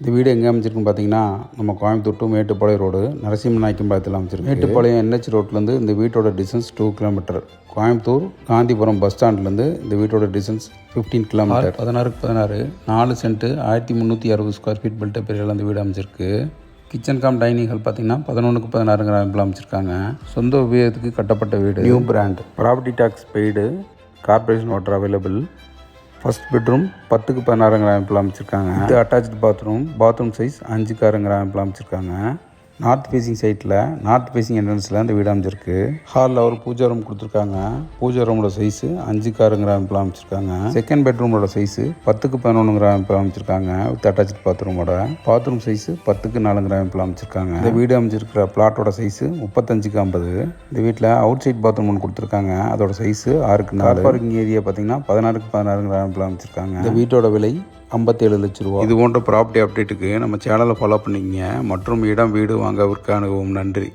இந்த வீடு எங்கே அமைச்சிருக்குன்னு பார்த்தீங்கன்னா, நம்ம கோயம்புத்தூர் டு மேட்டுப்பாளையம் ரோடு நரசிம்மநாயக்கம்பாளையத்தில் அமைச்சிருக்கு. மேட்டுப்பாளையம் NH ரோட்லேருந்து இந்த வீட்டோட distance 2 kilometre. Coimbatore Gandhipuram bus ஸ்டாண்ட்லேருந்து இந்த வீட்டோட distance 15 kilometre. 16 4 cent 1360 square feet built-up ஏரியாவில் அந்த வீடு அமைச்சிருக்கு. கிச்சன் கம் டைனிங் ஹால் பார்த்தீங்கன்னா 11:16 அமைப்பில் அமைச்சிருக்காங்க. சொந்த உபயோகத்துக்கு கட்டப்பட்ட வீடு. New brand. Property tax paid. Corporation water available. First bedroom 10:16 அமைப்பில் அமைச்சிருக்காங்க. இது அட்டாச்சு பாத்ரூம் சைஸ் 5 அமைப்பில் அமைச்சிருக்காங்க. நார்த் ஃபேஸிங் சைட்டில் நார்த் ஃபேஸிங் என்ட்ரன்ஸில் இந்த வீடு அமைச்சிருக்கு. ஹாலில் ஒரு பூஜா ரூம் கொடுத்துருக்காங்க. பூஜா ரூமோட சைஸு 5 அமைப்பில் அமைச்சிருக்காங்க. செகண்ட் பெட்ரூமோட சைஸு 10:11 அமைப்பில் அமைச்சிருக்காங்க. வித் அட்டாச்சு பாத்ரூம் சைஸு 10:4 அமைப்பில் அமைச்சிருக்காங்க. இந்த வீடு அமைச்சிருக்கிற பிளாட்டோட சைஸு 35:50. இந்த வீட்டில் அவுட் சைட் பாத்ரூம் ஒன்று கொடுத்துருக்காங்க. அதோட சைஸு 6:4. பார்க்கிங் ஏரியா பார்த்தீங்கன்னா 16:16 அமைப்பில் அமைச்சிருக்காங்க. இந்த வீட்டோட விலை 57 லட்ச ரூபா. இது போன்ற ப்ராப்பர்ட்டி அப்டேட்டுக்கு நம்ம சேனலை ஃபாலோ பண்ணிக்கங்க. மற்றும் இடம் வீடு வாங்க விற்க அணுகவும். நன்றி.